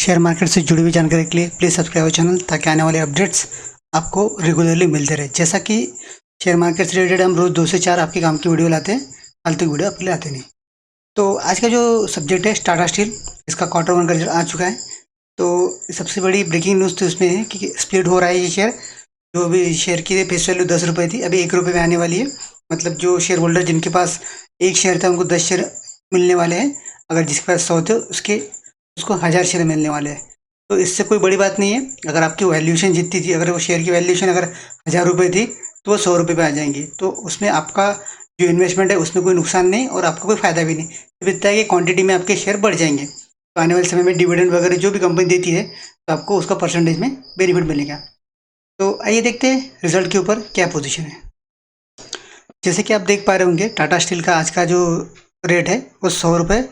Share market से जुड़ी हुई जानकारी के लिए प्लीज़ सब्सक्राइब चैनल ताकि आने वाले अपडेट्स आपको रेगुलरली मिलते रहे। जैसा कि शेयर मार्केट से रिलेटेड हम रोज़ 2 से 4 आपके काम की वीडियो लाते हैं, फालतू वीडियो आपके लिए आते नहीं। तो आज का जो सब्जेक्ट है टाटा स्टील, इसका क्वार्टर 1 का रिजल्ट आ चुका है। तो सबसे बड़ी ब्रेकिंग न्यूज़ तो इसमें है कि स्प्लिट हो रहा है ये शेयर। जो भी शेयर की फेस वैल्यू 10 रुपये थी, अभी 1 रुपये में आने वाली है। मतलब जो शेयर होल्डर जिनके पास एक शेयर था उनको 10 शेयर मिलने वाले हैं। अगर जिसके पास 100 थे उसको 1000 शेयर मिलने वाले हैं। तो इससे कोई बड़ी बात नहीं है। अगर आपकी वैल्यूएशन जितनी थी, अगर वो शेयर की वैल्यूएशन अगर 1000 रुपये थी तो वो 100 रुपये पे आ जाएंगी। तो उसमें आपका जो इन्वेस्टमेंट है उसमें कोई नुकसान नहीं और आपको कोई फ़ायदा भी नहीं। सिर्फ इतना है कि क्वांटिटी में आपके शेयर बढ़ जाएंगे। तो आने वाले समय में डिविडेंड वगैरह जो भी कंपनी देती है तो आपको उसका परसेंटेज में बेनिफिट मिलेगा। तो आइए देखते हैं रिजल्ट के ऊपर क्या पोजीशन है। जैसे कि आप देख पा रहे होंगे, टाटा स्टील का आज का जो रेट है वो 100 रुपये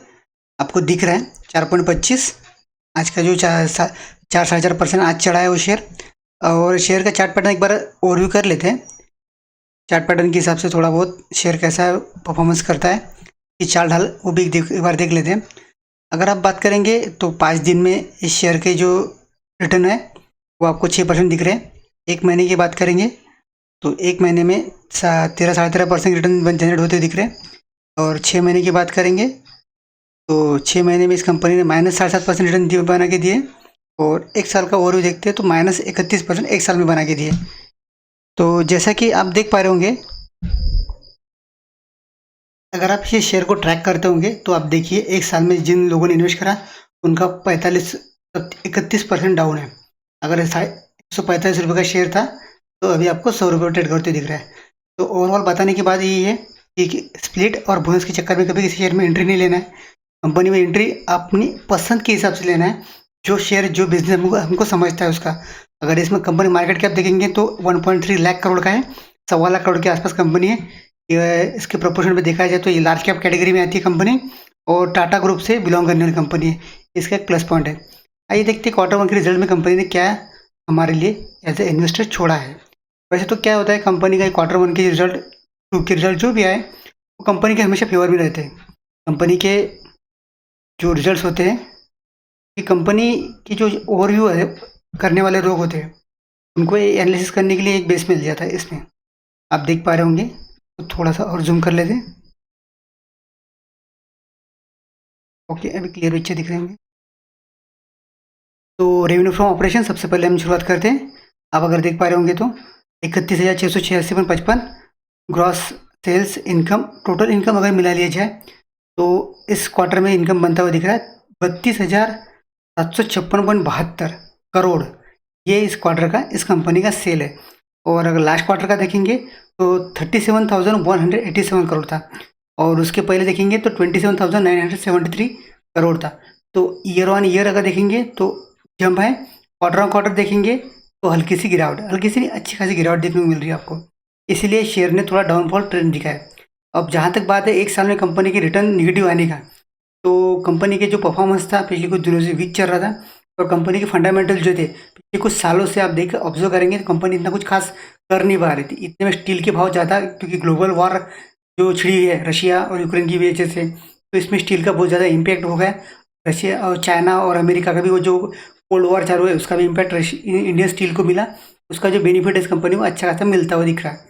आपको दिख रहा है, 4.25। आज का जो 4-4.5% आज चढ़ा है वो शेयर। और शेयर का चार्ट पैटर्न एक बार ओवरव्यू कर लेते हैं। चार्ट पैटर्न के हिसाब से थोड़ा बहुत शेयर कैसा परफॉर्मेंस करता है कि चाल ढाल वो भी एक बार देख लेते हैं। अगर आप बात करेंगे तो 5 दिन में इस शेयर के जो रिटर्न है वो आपको 6% दिख रहे हैं। 1 महीने की बात करेंगे तो 1 महीने में 13-13.5% रिटर्न जनरेट होते दिख रहे हैं। और 6 महीने की बात करेंगे तो 6 महीने में इस कंपनी ने -7.5% रिटर्न बना के दिए। और 1 साल का ओवरव्यू देखते हैं तो -31% 1 साल में बना के दिए। तो जैसा कि आप देख पा रहे होंगे, अगर आप ये शेयर को ट्रैक करते होंगे तो आप देखिए 1 साल में जिन लोगों ने इन्वेस्ट करा उनका 31% डाउन है। अगर 145 रुपये का शेयर था तो अभी आपको 100 रुपये ट्रेड करते दिख रहा है। तो ओवरऑल बताने की बात यही है कि स्प्लिट और बोनस के चक्कर में कभी किसी शेयर में एंट्री नहीं लेना है। कंपनी में एंट्री अपनी पसंद के हिसाब से लेना है। जो शेयर जो बिजनेस हमको समझता है उसका। अगर इसमें कंपनी मार्केट कैप देखेंगे तो 1.3 लाख करोड़ का है, 1.25 लाख करोड़ के आसपास कंपनी है। इसके प्रोपोर्शन में देखा जाए तो ये लार्ज कैप कैटेगरी में आती है कंपनी और टाटा ग्रुप से बिलोंग करने वाली कंपनी है। इसका एक प्लस पॉइंट है। आइए देखते हैं क्वार्टर 1 के रिजल्ट में कंपनी ने क्या हमारे लिए एज ए इन्वेस्टर छोड़ा है। वैसे तो क्या होता है, कंपनी का क्वार्टर 1 के रिजल्ट, 2 के रिजल्ट जो भी आए वो कंपनी के हमेशा फेवर में रहते हैं। कंपनी के जो रिजल्ट्स होते हैं कि कंपनी की जो ओवरव्यू है करने वाले लोग होते हैं उनको एनालिसिस करने के लिए एक बेस मिल जाता है। इसमें आप देख पा रहे होंगे तो थोड़ा सा और जूम कर लेते हैं। ओके, अभी क्लियर पिक्चर दिख रहे होंगे। तो रेवेन्यू फ्रॉम ऑपरेशन सबसे पहले हम शुरुआत करते हैं। आप अगर देख पा रहे होंगे तो 31,686.55 gross sales income, total income अगर मिला लिया जाए तो इस क्वार्टर में इनकम बनता हुआ दिख रहा है 32,756.72 करोड़। ये इस क्वार्टर का इस कंपनी का सेल है। और अगर लास्ट क्वार्टर का देखेंगे तो 37,187 करोड़ था और उसके पहले देखेंगे तो 27,973 करोड़ था। तो ईयर ऑन ईयर अगर देखेंगे तो जंप है। क्वार्टर ऑन क्वार्टर देखेंगे तो हल्की सी गिरावट, हल्की सी नहीं अच्छी खासी गिरावट देखने को मिल रही है आपको। इसीलिए शेयर ने थोड़ा डाउनफॉल ट्रेंड दिखा है। अब जहाँ तक बात है 1 साल में कंपनी की रिटर्न निगेटिव आने का, तो कंपनी के जो परफॉर्मेंस था पिछले कुछ दिनों से वीक चल रहा था और कंपनी के फंडामेंटल जो थे पिछले कुछ सालों से आप देख ऑब्जर्व करेंगे तो कंपनी इतना कुछ खास कर नहीं पा रही थी। इतने में स्टील के भाव ज़्यादा, क्योंकि ग्लोबल वॉर जो छिड़ी है रशिया और यूक्रेन की वजह से, तो इसमें स्टील का बहुत ज़्यादा इम्पैक्ट हो गया। रशिया और चाइना और अमेरिका का भी वो जो कोल्ड वॉर चालू है उसका भी इम्पैक्ट इंडियन स्टील को मिला। उसका जो बेनिफिट है इस कंपनी को अच्छा खासा मिलता हुआ दिख रहा है।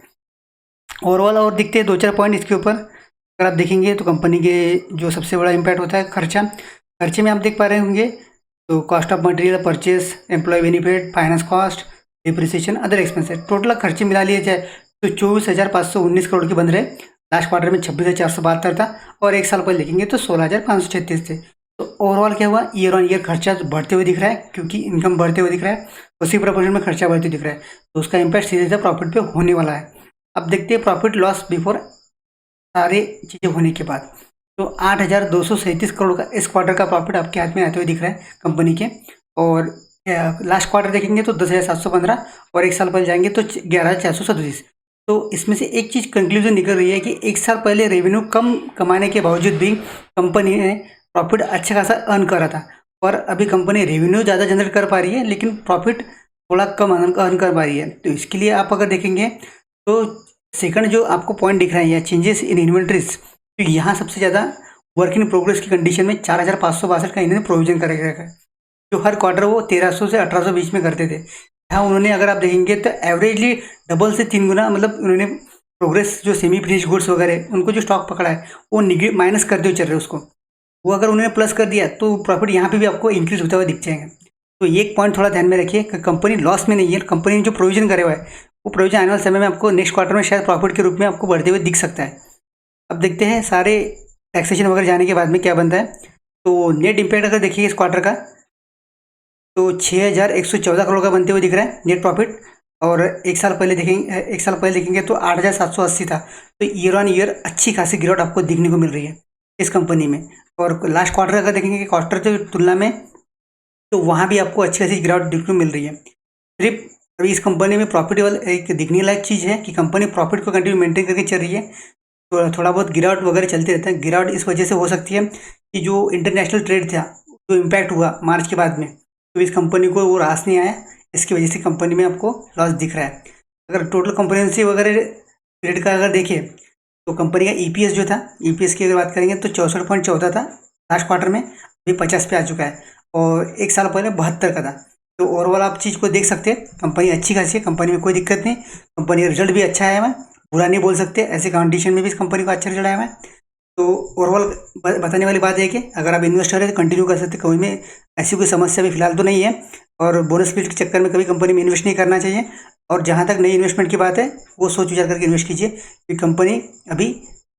ओवरऑल और दिखते हैं 2-4 पॉइंट इसके ऊपर। अगर आप देखेंगे तो कंपनी के जो सबसे बड़ा इम्पैक्ट होता है खर्चा। खर्चे में आप देख पा रहे होंगे तो cost of material purchase, employ benefit, finance cost, depreciation, other expenses, total खर्चे मिला लिए जाए तो 24,519 करोड़ के बन रहे। लास्ट क्वार्टर में 26,472 था और 1 साल पहले देखेंगे तो 16,536 थे। तो ओवरऑल क्या हुआ, ईयर ऑन ईयर खर्चा बढ़ते हुए दिख रहा है क्योंकि इनकम बढ़ते हुए दिख रहा है, उसी प्रोपोर्शन में खर्चा बढ़ते दिख रहा है। तो उसका इम्पैक्ट सीधे सीधा प्रॉफिट पे होने वाला है। अब देखते हैं प्रॉफिट लॉस बिफोर सारे चीज़ें होने के बाद। तो 8,237 करोड़ का इस क्वार्टर का प्रॉफिट आपके हाथ में आते हुए दिख रहा है कंपनी के। और लास्ट क्वार्टर देखेंगे तो 10,715 और 1 साल पहले जाएंगे तो 11,437। तो इसमें से एक चीज़ कंक्लूजन निकल रही है कि 1 साल पहले रेवेन्यू कम कमाने के बावजूद भी कंपनी ने प्रॉफिट अच्छा खासा अर्न करा था। और अभी कंपनी रेवेन्यू ज़्यादा जनरेट कर पा रही है लेकिन प्रॉफिट थोड़ा कम अर्न कर पा रही है। तो इसके लिए आप अगर देखेंगे तो सेकंड जो आपको पॉइंट दिख रहा है या चेंजेस इन इन्वेंट्रीज, तो यहाँ सबसे ज़्यादा वर्क इन प्रोग्रेस की कंडीशन में 4,562 का इन्होंने प्रोविजन कर रखा है। जो हर क्वार्टर वो 1300 से 1800 बीच में करते थे। हाँ, उन्होंने अगर आप देखेंगे तो एवरेजली डबल से 3 गुना, मतलब उन्होंने प्रोग्रेस जो सेमी फिनिश गुड्स वगैरह उनको जो स्टॉक पकड़ा है वो माइनस करते हुए चल रहे हैं उसको। वो अगर उन्होंने प्लस कर दिया तो प्रॉफिट यहाँ पे भी आपको इंक्रीज होता हुआ दिख जाएगा। तो ये एक पॉइंट थोड़ा ध्यान में रखिए कि कंपनी लॉस में नहीं है। कंपनी ने जो प्रोविजन करे हुआ है वो प्रोविजन आने वाले समय में आपको नेक्स्ट क्वार्टर में शायद प्रॉफिट के रूप में आपको बढ़ते हुए दिख सकता है। अब देखते हैं सारे टैक्सेशन वगैरह जाने के बाद में क्या बनता है। तो नेट इम्पैक्ट अगर देखिए इस क्वार्टर का तो 6114 करोड़ का बनते हुए दिख रहा है नेट प्रॉफिट। और एक साल पहले देखेंगे तो 8780 था। तो ईयर ऑन ईयर अच्छी खासी गिरावट आपको दिखने को मिल रही है इस कंपनी में। और लास्ट क्वार्टर अगर देखेंगे क्वार्टर की तुलना में तो वहाँ भी आपको अच्छी खासी गिरावट देखने को मिल रही है। सिर्फ अभी इस कंपनी में प्रॉफिटेबल एक दिखने लायक चीज़ है कि कंपनी प्रॉफिट को कंटिन्यू मेंटेन करके चल रही है। तो थोड़ा बहुत गिरावट वगैरह चलते रहता है। गिरावट इस वजह से हो सकती है कि जो इंटरनेशनल ट्रेड था जो इम्पैक्ट हुआ मार्च के बाद में, तो इस कंपनी को वो रास नहीं आया। इसकी वजह से कंपनी में आपको लॉस दिख रहा है। अगर टोटल कंप्रिहेंसिव वगैरह रेट का अगर देखिए तो कंपनी का ईपीएस जो था, ईपीएस की अगर बात करेंगे तो 64.14 था लास्ट क्वार्टर में, अभी 50 पे आ चुका है। और एक साल पहले 72 का था। तो ओवरऑल आप चीज़ को देख सकते हैं, कंपनी अच्छी खासी है, कंपनी में कोई दिक्कत नहीं। कंपनी का रिजल्ट भी अच्छा आया हुआ है, बुरा नहीं बोल सकते। ऐसे कंडीशन में भी इस कंपनी का अच्छा रिजल्ट आया हुआ है। तो ओवरऑल बताने वाली बात है कि अगर आप इन्वेस्टर है तो कंटिन्यू कर सकते हैं। कोई में ऐसी कोई समस्या भी फिलहाल तो नहीं है। और बोनस स्प्लिट के चक्कर में कभी कंपनी में इन्वेस्ट नहीं करना चाहिए। और जहाँ तक नई इन्वेस्टमेंट की बात है वो सोच विचार करके इन्वेस्ट कीजिए, क्योंकि कंपनी अभी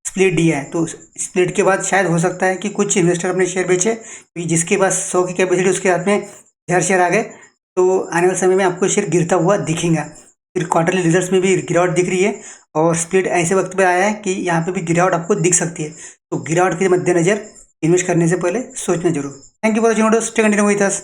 स्प्लिट दिया है। तो स्प्लिट के बाद शायद हो सकता है कि कुछ इन्वेस्टर अपने शेयर बेचे, क्योंकि जिसके पास 100 की कैपेसिटी उसके हाथ में 1000 शेयर आ गए। तो आने वाले समय में आपको शेयर गिरता हुआ दिखेगा। फिर क्वार्टरली रिजल्ट्स में भी गिरावट दिख रही है और स्प्लिट ऐसे वक्त पे आया है कि यहाँ पे भी गिरावट आपको दिख सकती है। तो गिरावट के मद्देनजर इन्वेस्ट करने से पहले सोचना जरूर। Thank you for watching video, stay continue with us.